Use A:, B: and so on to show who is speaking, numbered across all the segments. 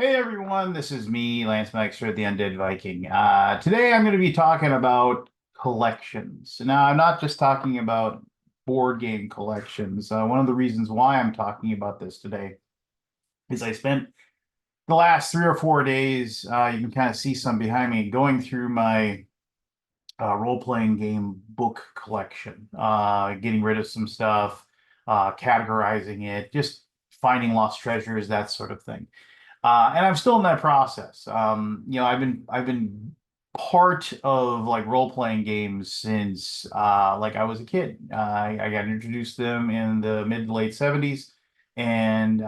A: Hey everyone, this is me, Lance Maxter, the Undead Viking. Today I'm going to be talking about collections. Now, I'm not just talking about board game collections. One of the reasons why I'm talking about this today is I spent the last 3 or 4 days, you can kind of see some behind me, going through my role-playing game book collection, getting rid of some stuff, categorizing it, just finding lost treasures, that sort of thing. And I'm still in that process. I've been part of like role-playing games since like I was a kid. I got introduced to them in the mid to late 70s, and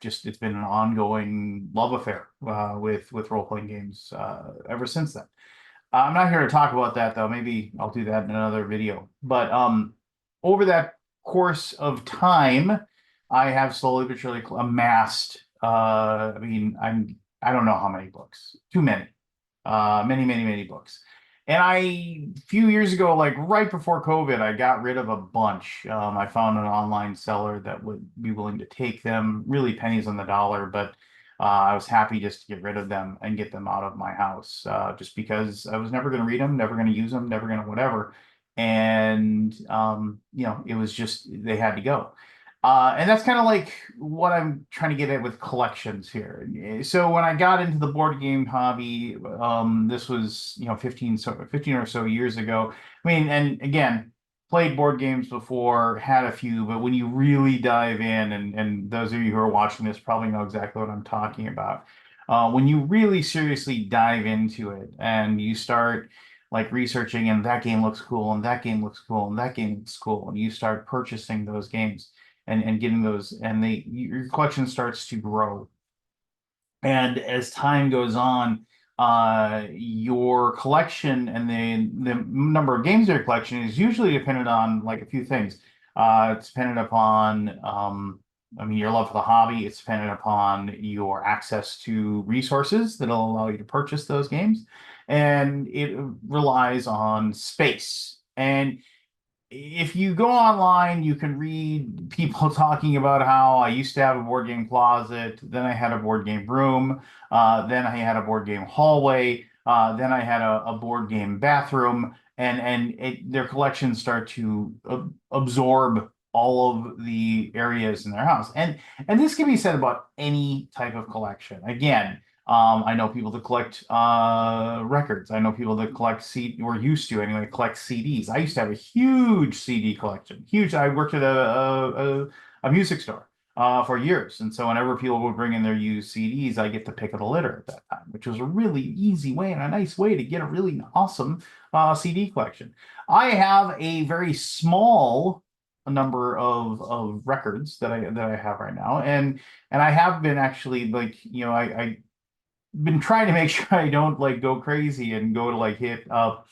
A: it's been an ongoing love affair with role-playing games ever since then. I'm not here to talk about that though. Maybe I'll do that in another video. But over that course of time, I have slowly but surely amassed. I don't know how many books. Too many. Many books. And a few years ago, like right before COVID, I got rid of a bunch. I found an online seller that would be willing to take them, really pennies on the dollar, but I was happy just to get rid of them and get them out of my house, just because I was never going to read them, never going to use them, never going to whatever. And, it was just, they had to go. And that's kind of like what I'm trying to get at with collections here. So when I got into the board game hobby, this was, 15 or so years ago. I mean, and again, played board games before, had a few, but when you really dive in, and those of you who are watching this probably know exactly what I'm talking about. When you really seriously dive into it and you start like researching, and that game looks cool, and that game looks cool, and that game looks cool, and you start purchasing those games and getting those, and your collection starts to grow. And as time goes on, your collection and the number of games in your collection is usually dependent on like a few things. It's dependent upon, your love for the hobby. It's dependent upon your access to resources that'll allow you to purchase those games, and it relies on space. And if you go online, you can read people talking about how I used to have a board game closet, then I had a board game room, then I had a board game hallway, then I had a board game bathroom, and their collections start to absorb all of the areas in their house. And this can be said about any type of collection. Again, I know people that collect records. I know people that collect or used to anyway, collect CDs. I used to have a huge CD collection. Huge. I worked at a music store for years. And so whenever people would bring in their used CDs, I get the pick of the litter at that time, which was a really easy way and a nice way to get a really awesome CD collection. I have a very small number of records that I have right now. And I have been actually like, I been trying to make sure I don't like go crazy and go to like hit up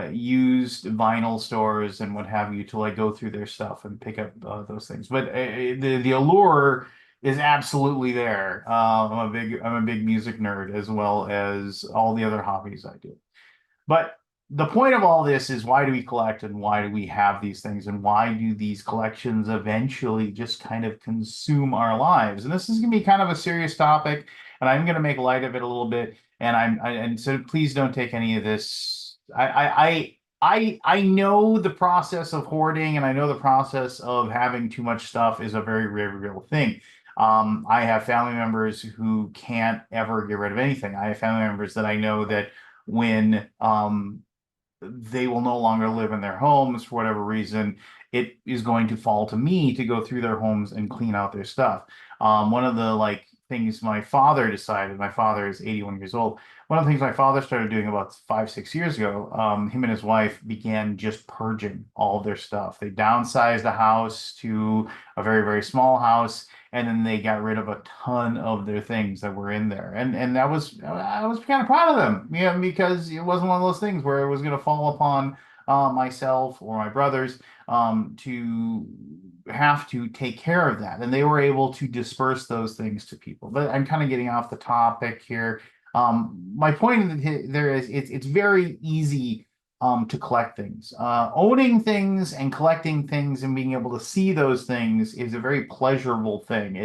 A: used vinyl stores and what have you to like go through their stuff and pick up those things. But the allure is absolutely there. I'm a big music nerd as well as all the other hobbies I do. But the point of all this is, why do we collect and why do we have these things, and why do these collections eventually just kind of consume our lives? And this is going to be kind of a serious topic, and I'm going to make light of it a little bit. And so please don't take any of this. I know the process of hoarding, and I know the process of having too much stuff is a very, very real thing. I have family members who can't ever get rid of anything. I have family members that I know that when they will no longer live in their homes for whatever reason, it is going to fall to me to go through their homes and clean out their stuff. One of the like things my father decided, my father is 81 years old. One of the things my father started doing about 5, 6 years ago, him and his wife began just purging all of their stuff. They downsized the house to a very, very small house, and then they got rid of a ton of their things that were in there. And I was kind of proud of them, because it wasn't one of those things where it was going to fall upon myself or my brothers to have to take care of that. And they were able to disperse those things to people. But I'm kind of getting off the topic here. My point there is it's very easy to collect things. Owning things and collecting things and being able to see those things is a very pleasurable thing.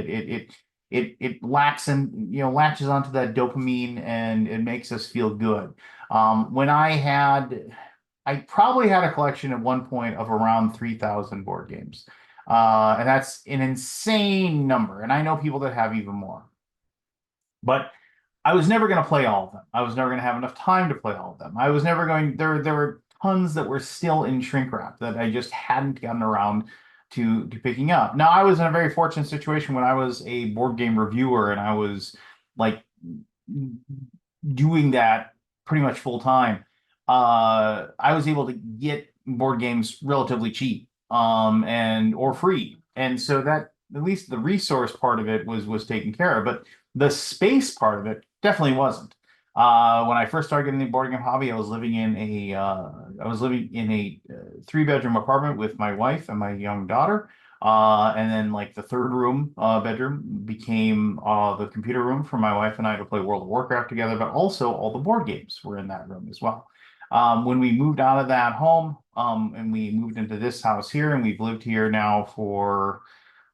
A: it lacks and latches onto that dopamine and it makes us feel good. When I probably had a collection at one point of around 3,000 board games. And that's an insane number. And I know people that have even more. But I was never going to play all of them. I was never going to have enough time to play all of them. I was never going, there were tons that were still in shrink wrap that I just hadn't gotten around to picking up. Now, I was in a very fortunate situation when I was a board game reviewer and I was like doing that pretty much full time. I was able to get board games relatively cheap, and or free. And so that at least the resource part of it was taken care of. But the space part of it definitely wasn't. When I first started getting the board game hobby, I was living in a 3 bedroom apartment with my wife and my young daughter. And then like the third room, bedroom became the computer room for my wife and I to play World of Warcraft together, but also all the board games were in that room as well. When we moved out of that home, and we moved into this house here, and we've lived here now for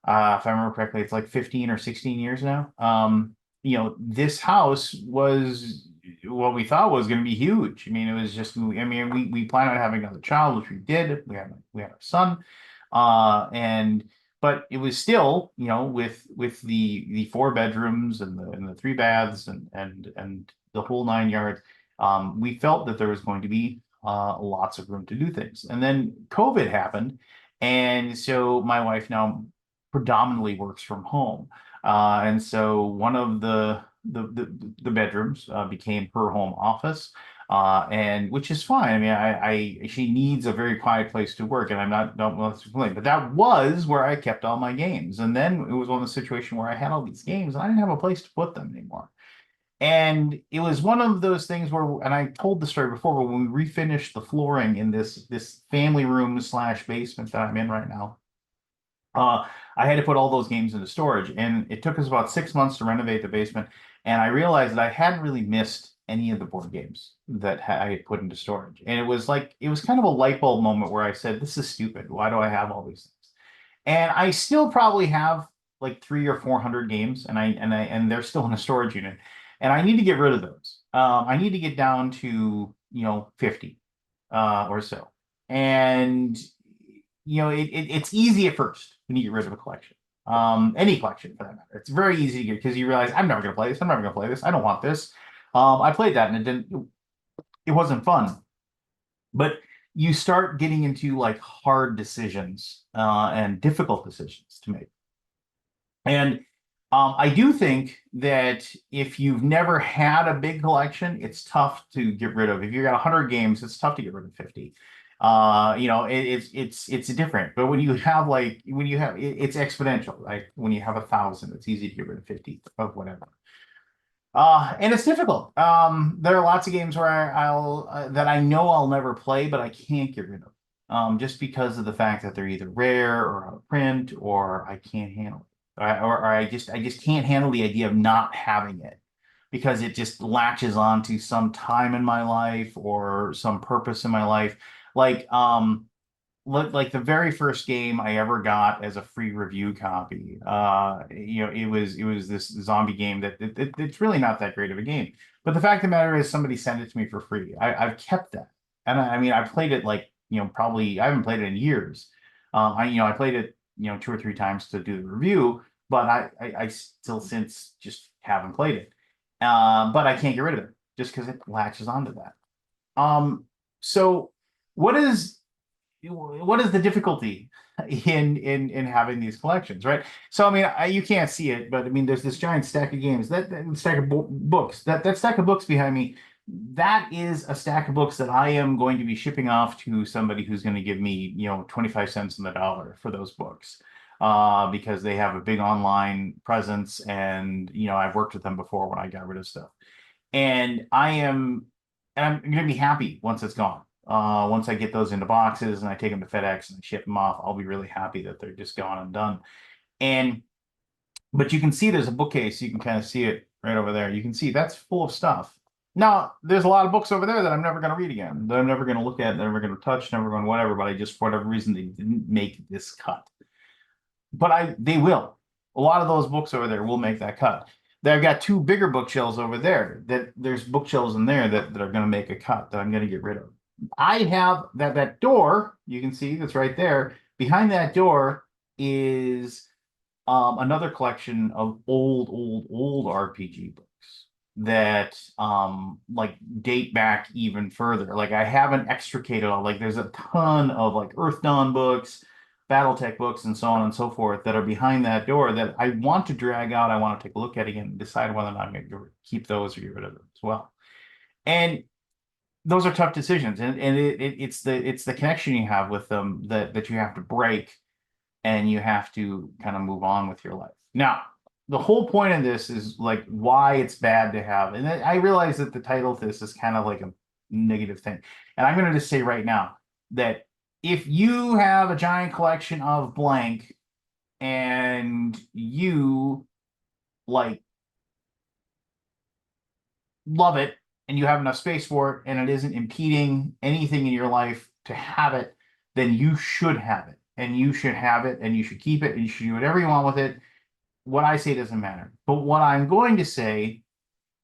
A: if I remember correctly, it's like 15 or 16 years now. This house was what we thought was going to be huge. I mean, it was just, I mean, we planned on having another child, which we did. We had a son. And but it was still, with the 4 bedrooms and the 3 baths and the whole 9 yards, we felt that there was going to be lots of room to do things. And then COVID happened, and so my wife now predominantly works from home. And so one of the bedrooms became her home office, and which is fine. I mean, she needs a very quiet place to work, and I'm not don't want to complain. But that was where I kept all my games, and then it was one of the situation where I had all these games, and I didn't have a place to put them anymore. And it was one of those things where, and I told the story before, but when we refinished the flooring in this family room slash basement that I'm in right now, I had to put all those games into storage, and it took us about 6 months to renovate the basement. And I realized that I hadn't really missed any of the board games that I had put into storage. And it was kind of a light bulb moment where I said, "This is stupid. Why do I have all these things?" And I still probably have like 300 or 400 games, and they're still in a storage unit, and I need to get rid of those. I need to get down to 50 or so, and it's easy at first when you get rid of a collection. Any collection for that matter. It's very easy to get because you realize I'm never going to play this. I'm never going to play this. I don't want this. I played that and it wasn't fun. But you start getting into like hard decisions and difficult decisions to make. And I do think that if you've never had a big collection, it's tough to get rid of. If you've got 100 games, it's tough to get rid of 50. It's different. But when you have it's exponential, right? When you have 1,000, it's easy to get rid of 50 of whatever. And it's difficult. There are lots of games where I'll that I know I'll never play, but I can't get rid of. Just because of the fact that they're either rare or out of print, or I can't handle it. Or I just can't handle the idea of not having it because it just latches on to some time in my life or some purpose in my life. Like like the very first game I ever got as a free review copy, it was this zombie game it's really not that great of a game. But the fact of the matter is somebody sent it to me for free. I've kept that. And I mean I played it like, probably I haven't played it in years. I played it, 2 or 3 times to do the review, but I still since just haven't played it. But I can't get rid of it just because it latches onto that. So what is the difficulty in having these collections, right? So I mean, you can't see it, but I mean, there's this giant stack of games, that stack of books, that stack of books behind me. That is a stack of books that I am going to be shipping off to somebody who's going to give me, 25 cents on the dollar for those books, because they have a big online presence, and I've worked with them before when I got rid of stuff, and I'm going to be happy once it's gone. Once I get those into boxes and I take them to FedEx and I ship them off, I'll be really happy that they're just gone and done. But you can see there's a bookcase. You can kind of see it right over there. You can see that's full of stuff. Now, there's a lot of books over there that I'm never going to read again, that I'm never going to look at, never going to touch, never going to whatever, but I just, for whatever reason, they didn't make this cut. But they will. A lot of those books over there will make that cut. Then I've got two bigger bookshelves over there that there's bookshelves in there that are going to make a cut that I'm going to get rid of. I have that door, you can see that's right there. Behind that door is another collection of old RPG books that like date back even further. Like I haven't extricated all, like there's a ton of like Earth Dawn books, Battletech books, and so on and so forth that are behind that door that I want to drag out. I want to take a look at again and decide whether or not I'm going to keep those or get rid of them as well. And those are tough decisions, and it's the connection you have with them that you have to break, and you have to kind of move on with your life. Now, the whole point of this is like why it's bad to have, and I realize that the title of this is kind of like a negative thing, and I'm going to just say right now that if you have a giant collection of blank and you like love it and you have enough space for it and it isn't impeding anything in your life to have it, then you should have it. And you should have it and you should keep it and you should do whatever you want with it. What I say doesn't matter. But what I'm going to say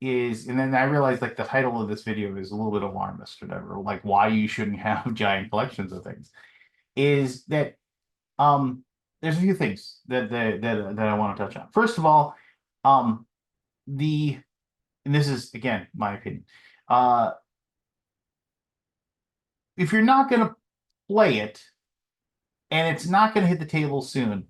A: is, and then I realize like the title of this video is a little bit alarmist or whatever, like why you shouldn't have giant collections of things, is that there's a few things that I want to touch on. First of all, um the and this is again my opinion. Uh, if you're not going to play it and it's not going to hit the table soon,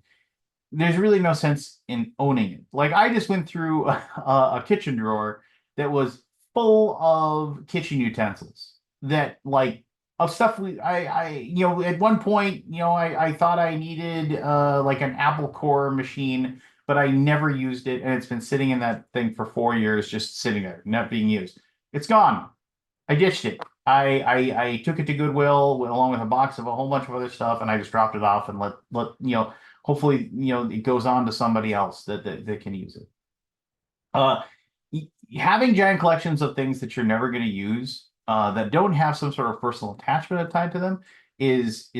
A: there's really no sense in owning it. Like I just went through a kitchen drawer that was full of kitchen utensils that like of stuff at one point, I thought I needed like an Apple Core machine, but I never used it, and it's been sitting in that thing for 4 years, just sitting there, not being used. It's gone. I ditched it. I took it to Goodwill along with a box of a whole bunch of other stuff, and I just dropped it off and let hopefully it goes on to somebody else that can use it. Uh, Having giant collections of things that you're never going to use that don't have some sort of personal attachment tied to them is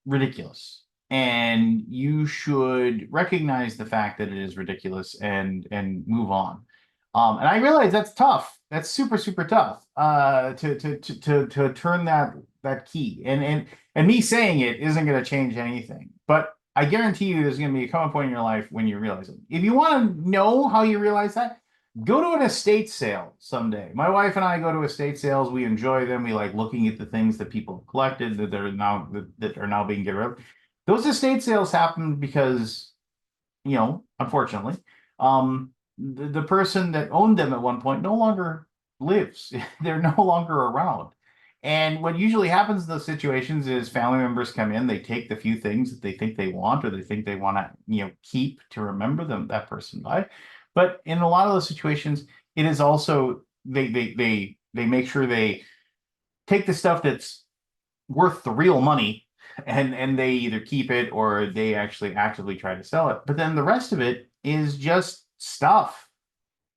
A: ridiculous. And you should recognize the fact that it is ridiculous and move on. And I realize that's tough. That's super tough to turn that key. And me saying it isn't going to change anything. But I guarantee you there's going to be a common point in your life when you realize it. If you want to know how you realize that, go to an estate sale someday. My wife and I go to estate sales. We enjoy them. We like looking at the things that people have collected that are now being given up. Those estate sales happen because, unfortunately, the person that owned them at one point no longer lives. They're no longer around. And what usually happens in those situations is family members come in, they take the few things that they think they want or they think they want to, keep to remember that person by. But in a lot of those situations, it is also they make sure they take the stuff that's worth the real money and they either keep it or they actually actively try to sell it. But then the rest of it is just stuff.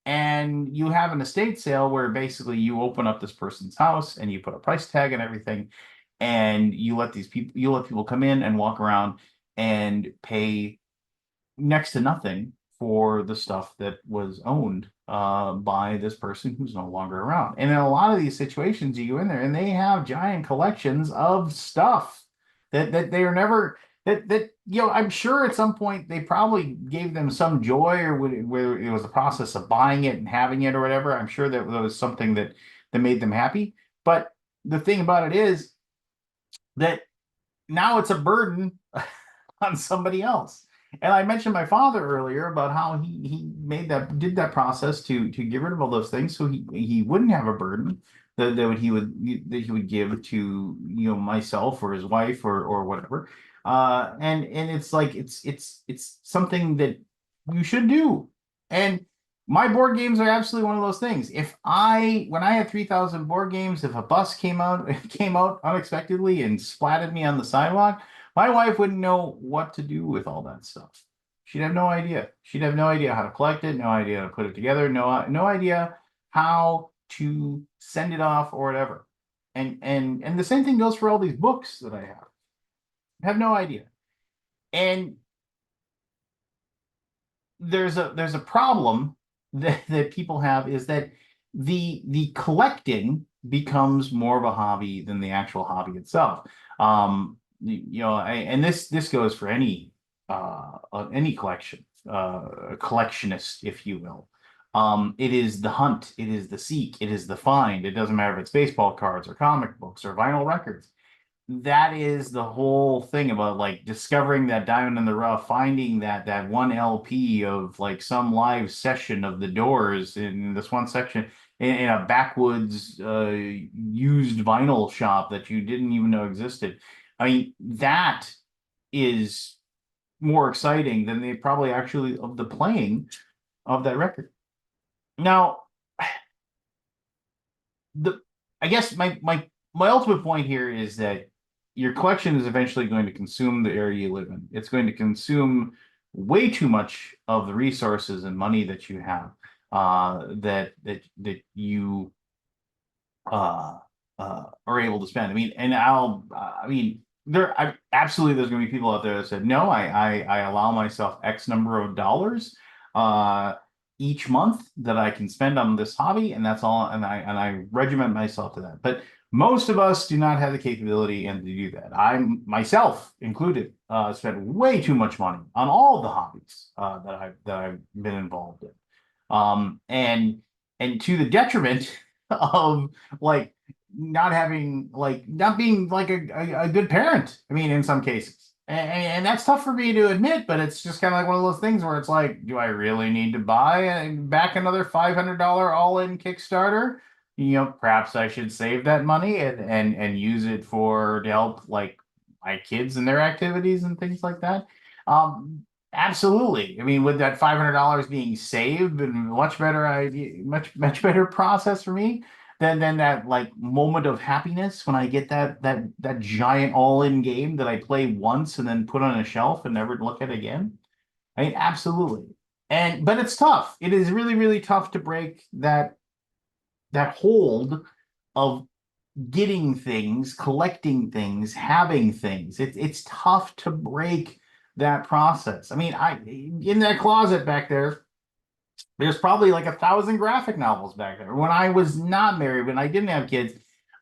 A: And you have an estate sale where basically you open up this person's house and you put a price tag and everything, and you let people come in and walk around and pay next to nothing for the stuff that was owned by this person who's no longer around. And in a lot of these situations, you go in there and they have giant collections of stuff that they are never I'm sure at some point they probably gave them some joy or where it was a process of buying it and having it or whatever. I'm sure that was something that made them happy. But the thing about it is that now it's a burden on somebody else. And I mentioned my father earlier about how he did that process to get rid of all those things so he wouldn't have a burden that he would give to myself or his wife or whatever. And it's like it's something that you should do. And my board games are absolutely one of those things. When I had 3,000 board games, if a bus came out unexpectedly and splatted me on the sidewalk, my wife wouldn't know what to do with all that stuff. She'd have no idea. She'd have no idea how to collect it, no idea how to put it together, no idea how to send it off or whatever. And the same thing goes for all these books that I have. I have no idea. And there's a problem that people have is that the collecting becomes more of a hobby than the actual hobby itself. And this goes for any collection, a collectionist, if you will. It is the hunt, it is the seek, it is the find. It doesn't matter if it's baseball cards or comic books or vinyl records. That is the whole thing about like discovering that diamond in the rough, finding that one LP of like some live session of the Doors in this one section in a backwoods used vinyl shop that you didn't even know existed. I mean, that is more exciting than they probably actually of the playing of that record. Now, the I guess my ultimate point here is that your collection is eventually going to consume the area you live in. It's going to consume way too much of the resources and money that you have that you uh, are able to spend. I mean, and I mean, absolutely there's going to be people out there that said, no, I allow myself X number of dollars uh, each month that I can spend on this hobby, and that's all. And I regiment myself to that. But most of us do not have the capability and to do that. I myself included spent way too much money on all of the hobbies that I've been involved in. And to the detriment of like not being like a good parent. I mean, in some cases, and that's tough for me to admit, but it's just kind of like one of those things where it's like, do I really need to buy back another $500 all-in Kickstarter? Perhaps I should save that money and use it to help like my kids and their activities and things like that. Absolutely. I mean, with that $500 being saved, and much better idea, much better process for me than that like moment of happiness when I get that giant all-in game that I play once and then put on a shelf and never look at again. I mean, absolutely. But it's tough. It is really, really tough to break that hold of getting things, collecting things, having things. It's tough to break that process. I mean, in that closet back there's probably like 1,000 graphic novels back there. When I was not married, when I didn't have kids,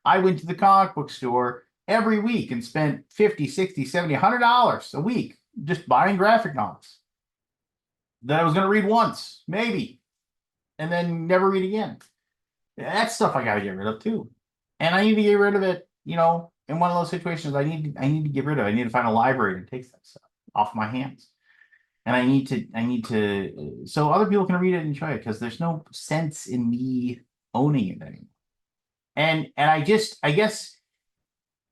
A: I went to the comic book store every week and spent 50, 60, 70, $100 a week just buying graphic novels that I was going to read once, maybe, and then never read again. That's stuff I got to get rid of too. And I need to get rid of it, in one of those situations I need to get rid of it. I need to find a library that takes that stuff off my hands. And I need to so other people can read it and enjoy it because there's no sense in me owning it anymore. And I guess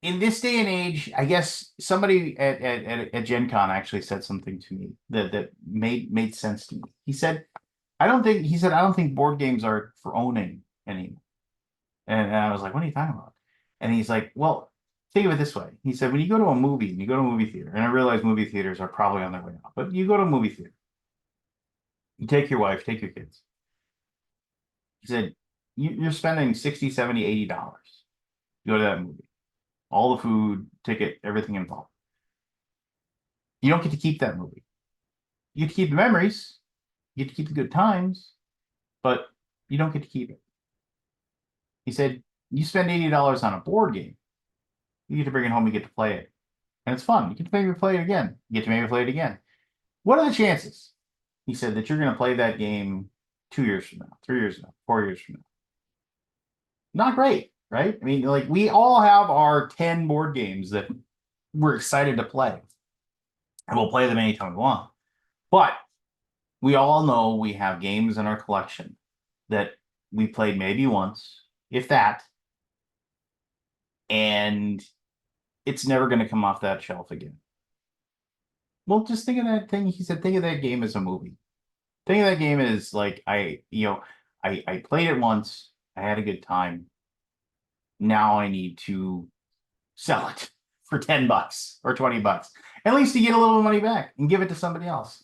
A: in this day and age, I guess somebody at Gen Con actually said something to me that made sense to me. I don't think board games are for owning anymore. And I was like, what are you talking about? And he's like, well, think of it this way. He said, when you go to a movie and you go to a movie theater, and I realize movie theaters are probably on their way out, but you go to a movie theater, you take your wife, take your kids. He said, you're spending 60, 70, $80. You go to that movie, all the food, ticket, everything involved. You don't get to keep that movie. You get to keep the memories, you get to keep the good times, but you don't get to keep it. He said, you spend $80 on a board game, you get to bring it home, you get to play it. And it's fun. You get to maybe play it again. You get to maybe play it again. What are the chances, he said, that you're going to play that game 2 years from now, 3 years from now, 4 years from now? Not great, right? I mean, like we all have our 10 board games that we're excited to play, and we'll play them anytime we want. But we all know we have games in our collection that we played maybe once, if that, and it's never going to come off that shelf again. Well, just think of that thing. He said, think of that game as a movie. Think of that game as like I played it once. I had a good time. Now I need to sell it for $10 or $20, at least to get a little money back and give it to somebody else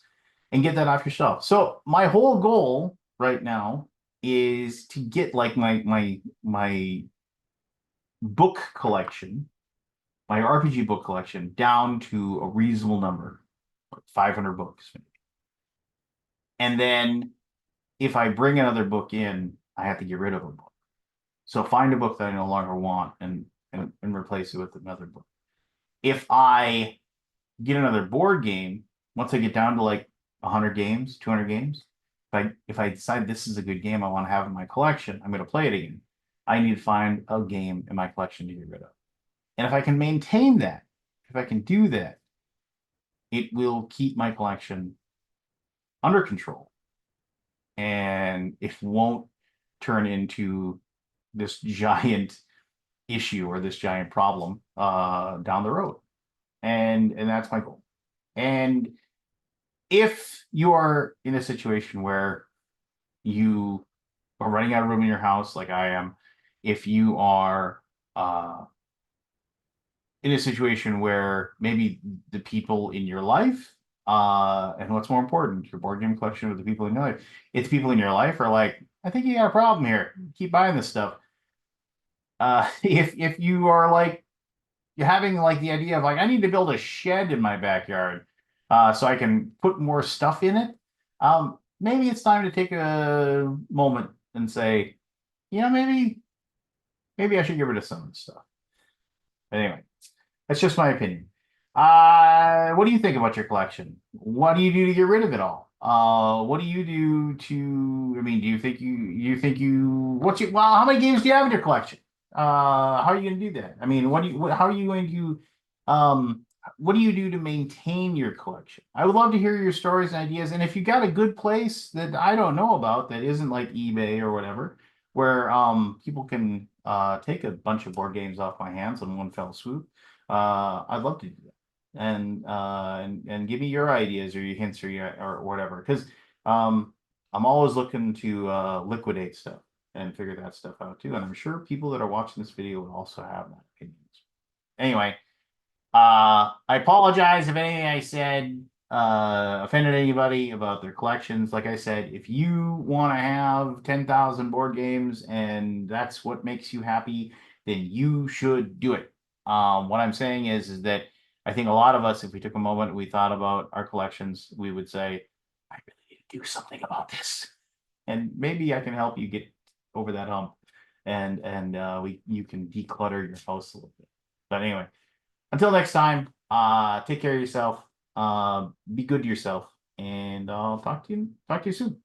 A: and get that off your shelf. So my whole goal right now is to get like my book collection, my RPG book collection down to a reasonable number, like 500 books. And then if I bring another book in, I have to get rid of a book. So find a book that I no longer want and replace it with another book. If I get another board game, once I get down to like 100 games, 200 games, if I decide this is a good game I want to have in my collection, I'm going to play it again. I need to find a game in my collection to get rid of. And if I can maintain that, if I can do that, it will keep my collection under control and it won't turn into this giant issue or this giant problem down the road. And that's my goal. And if you are in a situation where you are running out of room in your house, like I am, if you are uh, in a situation where maybe the people in your life, and what's more important, your board game collection or the people in your life, if people in your life are like, I think you got a problem here, keep buying this stuff. If you are like you're having like the idea of like I need to build a shed in my backyard so I can put more stuff in it. Maybe it's time to take a moment and say, maybe I should get rid of some of this stuff. Anyway, that's just my opinion. What do you think about your collection? What do you do to get rid of it all? What do you do to? I mean, do you think you what's your well? How many games do you have in your collection? How are you going to do that? I mean, how are you going to what do you do to maintain your collection? I would love to hear your stories and ideas. And if you got a good place that I don't know about that isn't like eBay or whatever, where people can take a bunch of board games off my hands in one fell swoop, I'd love to do that. And give me your ideas or your hints or whatever. Because I'm always looking to liquidate stuff and figure that stuff out too. And I'm sure people that are watching this video would also have that opinions. Anyway, I apologize if anything I said offended anybody about their collections. Like I said, if you want to have 10,000 board games and that's what makes you happy, then you should do it. What I'm saying is that I think a lot of us, if we took a moment and we thought about our collections, we would say, I really need to do something about this. And maybe I can help you get over that hump and you can declutter your house a little bit. But anyway, until next time, take care of yourself, be good to yourself, and I'll talk to you soon.